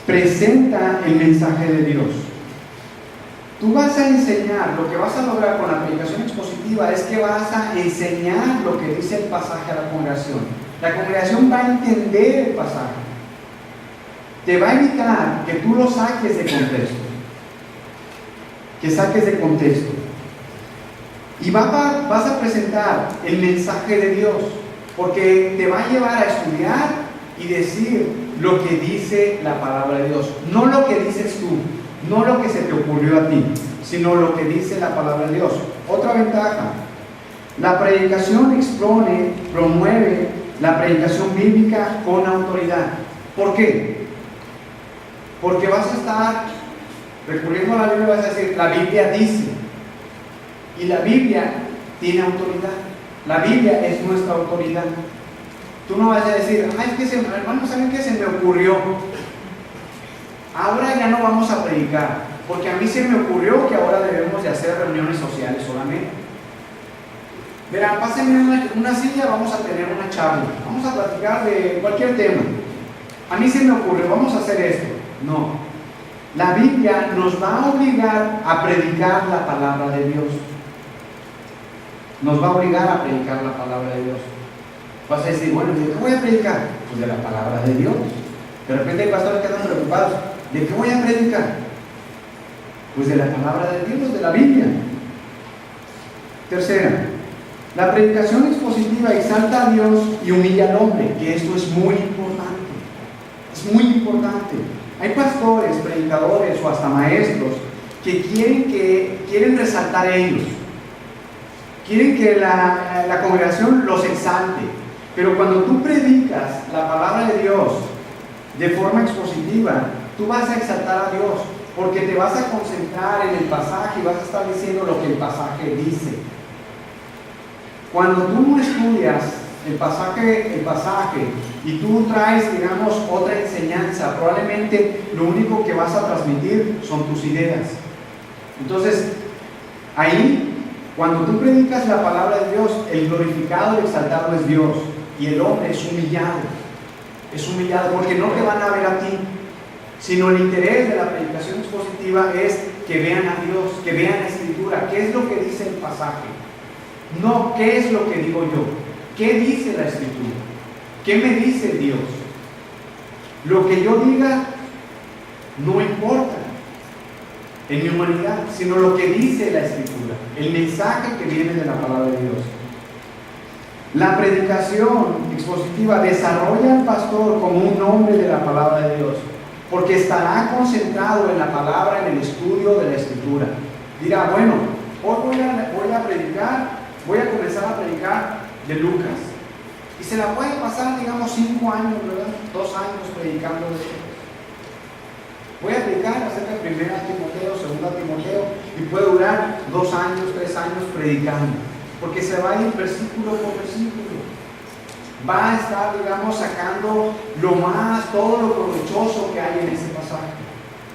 presenta el mensaje de Dios. Tú vas a enseñar, lo que vas a lograr con la predicación expositiva es que vas a enseñar lo que dice el pasaje a la congregación. La congregación va a entender el pasaje. Te va a evitar que tú lo saques de contexto. Que saques de contexto. Y vas a presentar el mensaje de Dios, porque te va a llevar a estudiar y decir lo que dice la palabra de Dios. No lo que dices tú, no lo que se te ocurrió a ti, sino lo que dice la palabra de Dios. Otra ventaja, la predicación promueve la predicación bíblica con autoridad. ¿Por qué? Porque vas a estar recurriendo a la Biblia, vas a decir, la Biblia dice, y la Biblia tiene autoridad. La Biblia es nuestra autoridad. Tú no vas a decir, ay, es que hermano, ¿saben qué se me ocurrió? Ahora ya no vamos a predicar, porque a mí se me ocurrió que ahora debemos de hacer reuniones sociales solamente. Verán, pásenme una silla, vamos a tener una charla, vamos a platicar de cualquier tema. A mí se me ocurrió, vamos a hacer esto. No, la Biblia nos va a obligar a predicar la palabra de Dios. Nos va a obligar a predicar la palabra de Dios. Vas a decir, bueno, ¿de qué voy a predicar? Pues de la palabra de Dios. De repente hay pastores que están preocupados. ¿De qué voy a predicar? Pues de la palabra de Dios, de la Biblia. Tercera, la predicación expositiva exalta a Dios y humilla al hombre, que esto es muy importante. Es muy importante. Hay pastores, predicadores o hasta maestros que quieren resaltar a ellos. Quieren que la congregación los exalte. Pero cuando tú predicas la palabra de Dios de forma expositiva, tú vas a exaltar a Dios, porque te vas a concentrar en el pasaje y vas a estar diciendo lo que el pasaje dice. Cuando tú no estudias el pasaje y tú traes, digamos, otra enseñanza, probablemente lo único que vas a transmitir son tus ideas. Entonces, ahí, cuando tú predicas la palabra de Dios, el glorificado, el exaltado es Dios, y el hombre es humillado. Es humillado porque no te van a ver a ti, sino el interés de la predicación expositiva es que vean a Dios, que vean la Escritura, qué es lo que dice el pasaje, no qué es lo que digo yo, qué dice la Escritura, qué me dice Dios. Lo que yo diga no importa en mi humanidad, sino lo que dice la Escritura, el mensaje que viene de la palabra de Dios. La predicación expositiva desarrolla al pastor como un hombre de la palabra de Dios, porque estará concentrado en la palabra, en el estudio de la Escritura. Dirá, bueno, hoy voy a predicar, voy a comenzar a predicar de Lucas. Y se la puede pasar, digamos, 5 años, ¿verdad? 2 años predicando de Lucas. Voy a predicar acerca de 1 Timoteo, 2 Timoteo, y puede durar 2 años, 3 años predicando, porque se va a ir versículo por versículo. Va a estar, digamos, sacando todo lo provechoso que hay en ese pasaje,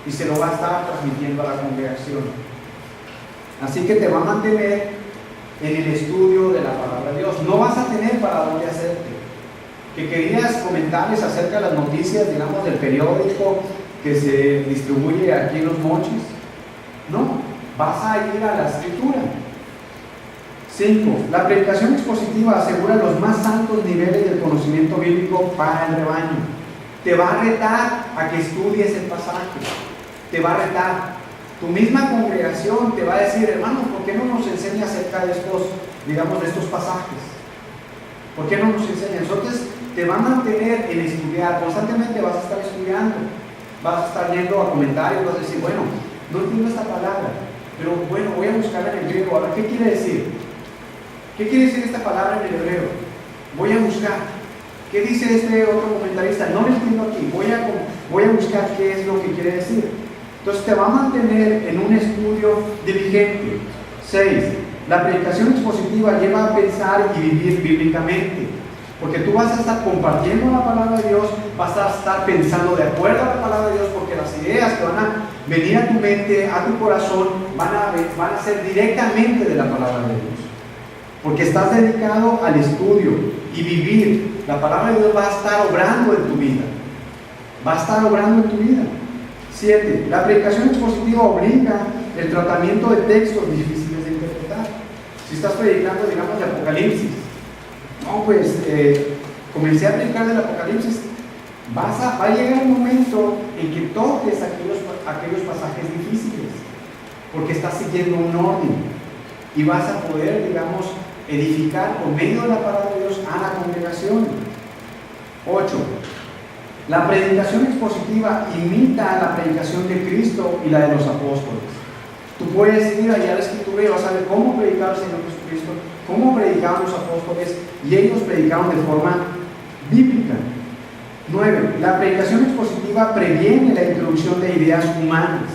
y se lo va a estar transmitiendo a la congregación. Así que te va a mantener en el estudio de la palabra de Dios. No vas a tener para dónde hacerte. Que querías comentarles acerca de las noticias, digamos, del periódico que se distribuye aquí en Los Mochis. No, vas a ir a la Escritura. 5. La predicación expositiva asegura los más altos niveles del conocimiento bíblico para el rebaño. Te va a retar a que estudies el pasaje. Te va a retar. Tu misma congregación te va a decir, hermanos, ¿por qué no nos enseña acerca de estos, digamos, de estos pasajes? ¿Por qué no nos enseña? Entonces te va a mantener en estudiar. Constantemente vas a estar estudiando. Vas a estar yendo a comentarios, vas a decir, bueno, no entiendo esta palabra, pero bueno, voy a buscarla en el griego, a ver qué quiere decir. ¿Qué quiere decir esta palabra en el hebreo? Voy a buscar. ¿Qué dice este otro comentarista? No lo entiendo aquí. Voy a buscar qué es lo que quiere decir. Entonces te va a mantener en un estudio diligente. 6. La predicación expositiva lleva a pensar y vivir bíblicamente, porque tú vas a estar compartiendo la palabra de Dios, vas a estar pensando de acuerdo a la palabra de Dios, porque las ideas que van a venir a tu mente, a tu corazón, van a ser directamente de la palabra de Dios, porque estás dedicado al estudio y vivir. La palabra de Dios va a estar obrando en tu vida, va a estar obrando en tu vida. 7. La predicación expositiva obliga el tratamiento de textos difíciles de interpretar. Si estás predicando, digamos, de Apocalipsis, no, pues comencé a predicar del Apocalipsis, va a llegar un momento en que toques aquellos pasajes difíciles, porque estás siguiendo un orden y vas a poder, digamos, edificar por medio de la palabra de Dios a la congregación. 8. La predicación expositiva imita a la predicación de Cristo y la de los apóstoles. Tú puedes ir allá a la Escritura y vas a ver cómo predicaba el Señor Jesucristo, cómo predicaban los apóstoles, y ellos predicaron de forma bíblica. 9. La predicación expositiva previene la introducción de ideas humanas.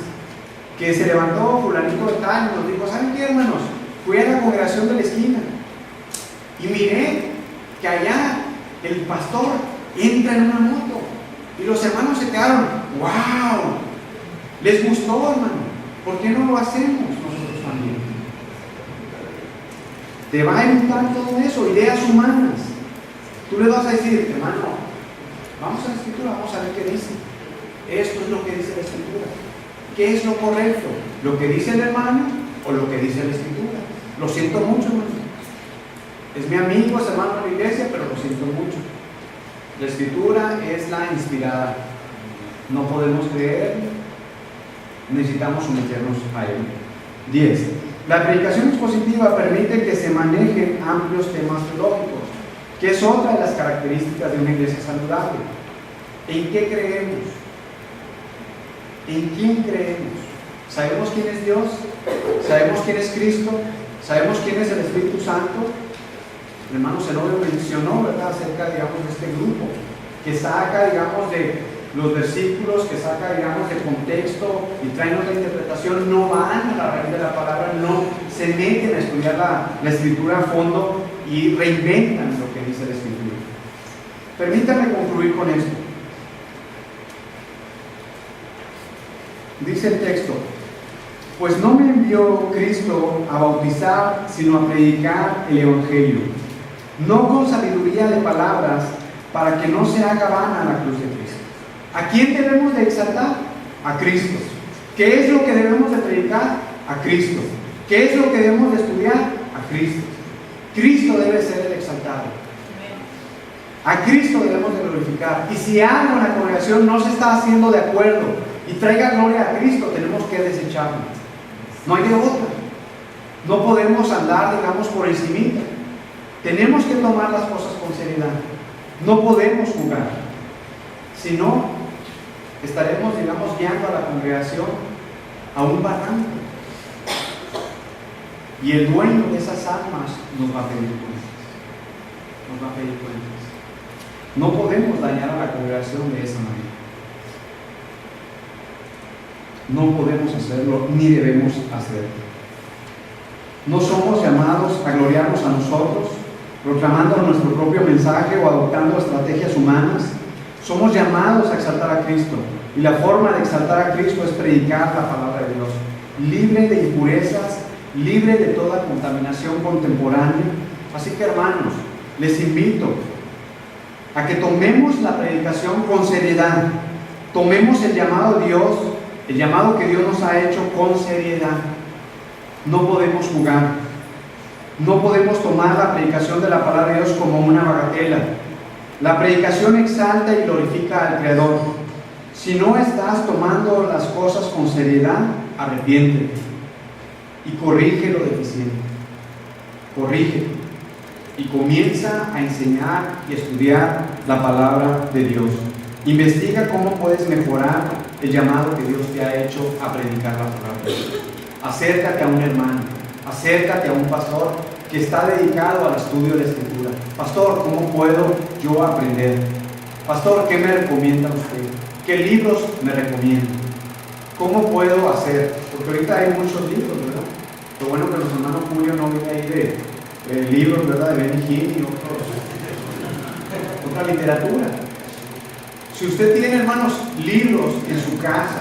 Que se levantó fulanito de tal y nos dijo: ¿saben qué, hermanos? Fui a la congregación de la esquina y miré que allá el pastor entra en una moto y los hermanos se quedaron: ¡wow! ¿Les gustó, hermano? ¿Por qué no lo hacemos nosotros también? Te va a evitar todo eso, ideas humanas. Tú le vas a decir: hermano, vamos a la Escritura, vamos a ver qué dice. Esto es lo que dice la Escritura. ¿Qué es lo correcto? ¿Lo que dice el hermano o lo que dice la Escritura? Lo siento mucho, hermano. Es mi amigo, es hermano de la iglesia, pero lo siento mucho. La Escritura es la inspirada. No podemos creer, necesitamos someternos a él. 10. La predicación expositiva permite que se manejen amplios temas teológicos, que es otra de las características de una iglesia saludable. ¿En qué creemos? ¿En quién creemos? ¿Sabemos quién es Dios? ¿Sabemos quién es Cristo? ¿Sabemos quién es el Espíritu Santo? El hermano Zenobio mencionó, ¿verdad?, acerca, digamos, de este grupo, que saca, digamos, de los versículos, que saca, digamos, de contexto y traen otra interpretación, no van a la raíz de la palabra, no se meten a estudiar la Escritura a fondo y reinventan lo que dice la Escritura. Permítanme concluir con esto. Dice el texto: pues no me envió Cristo a bautizar, sino a predicar el Evangelio, no con sabiduría de palabras, para que no se haga vana la cruz de Cristo. ¿A quién debemos de exaltar? A Cristo. ¿Qué es lo que debemos de predicar? A Cristo. ¿Qué es lo que debemos de estudiar? A Cristo. Cristo debe ser el exaltado. A Cristo debemos de glorificar. Y si algo en la congregación no se está haciendo de acuerdo y traiga gloria a Cristo, tenemos que desecharlo. No hay de otra. No podemos andar, digamos, por encimita. Tenemos que tomar las cosas con seriedad. No podemos jugar. Si no, estaremos, digamos, guiando a la congregación a un barranco. Y el dueño de esas almas nos va a pedir cuentas. Nos va a pedir cuentas. No podemos dañar a la congregación de esa manera. No podemos hacerlo, ni debemos hacerlo. No somos llamados a gloriarnos a nosotros, proclamando nuestro propio mensaje o adoptando estrategias humanas. Somos llamados a exaltar a Cristo, y la forma de exaltar a Cristo es predicar la palabra de Dios, libre de impurezas, libre de toda contaminación contemporánea. Así que, hermanos, les invito a que tomemos la predicación con seriedad, tomemos el llamado de Dios, el llamado que Dios nos ha hecho, con seriedad. No podemos jugar, no podemos tomar la predicación de la palabra de Dios como una bagatela. La predicación exalta y glorifica al Creador. Si no estás tomando las cosas con seriedad, arrepiéntete y corrige lo deficiente. Corrige y comienza a enseñar y estudiar la palabra de Dios. Investiga cómo puedes mejorar el llamado que Dios te ha hecho a predicar la palabra de Dios. Acércate a un hermano, acércate a un pastor que está dedicado al estudio de la Escritura. Pastor, ¿cómo puedo yo aprender? Pastor, ¿qué me recomienda usted? ¿Qué libros me recomienda? ¿Cómo puedo hacer? Porque ahorita hay muchos libros, ¿verdad? Lo bueno que los hermanos Julio no viene ahí de libros, ¿verdad? De Benny Hinn y otra literatura. Si usted tiene, hermanos, libros en su casa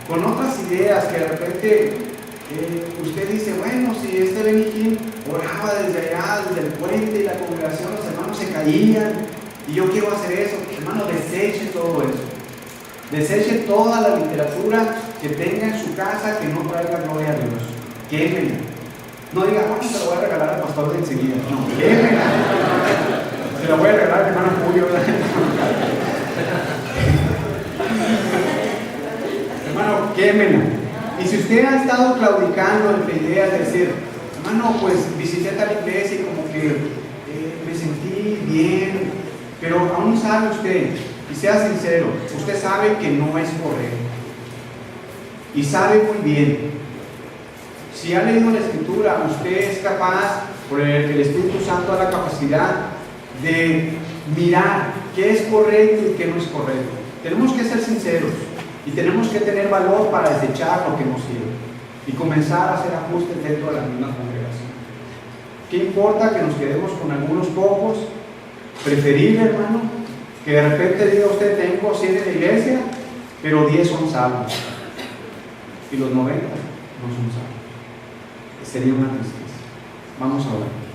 con otras ideas que de repente usted dice, bueno, si este Benny Hinn oraba desde allá, desde el puente y la congregación, los hermanos se caían y yo quiero hacer eso, hermano, deseche todo eso. Deseche toda la literatura que tenga en su casa que no traiga gloria a Dios. Quémela. No diga, bueno, se lo voy a regalar al pastor de enseguida. No, quémela. Se lo voy a regalar al hermano Julio. Hermano, quémela. Y si usted ha estado claudicando entre ideas de decir, hermano, pues visité tal iglesia y como que me sentí bien, pero aún sabe usted, y sea sincero, usted sabe que no es correcto. Y sabe muy bien. Si ha leído la Escritura, usted es capaz, por el Espíritu Santo, da la capacidad de mirar qué es correcto y qué no es correcto. Tenemos que ser sinceros y tenemos que tener valor para desechar lo que no sirve y comenzar a hacer ajustes dentro de la misma congregación. ¿Qué importa que nos quedemos con algunos pocos? Preferible, hermano, que de repente diga usted, tengo 100 en la iglesia, pero 10 son salvos y los 90 no son salvos. Sería una tristeza. Vamos a orar.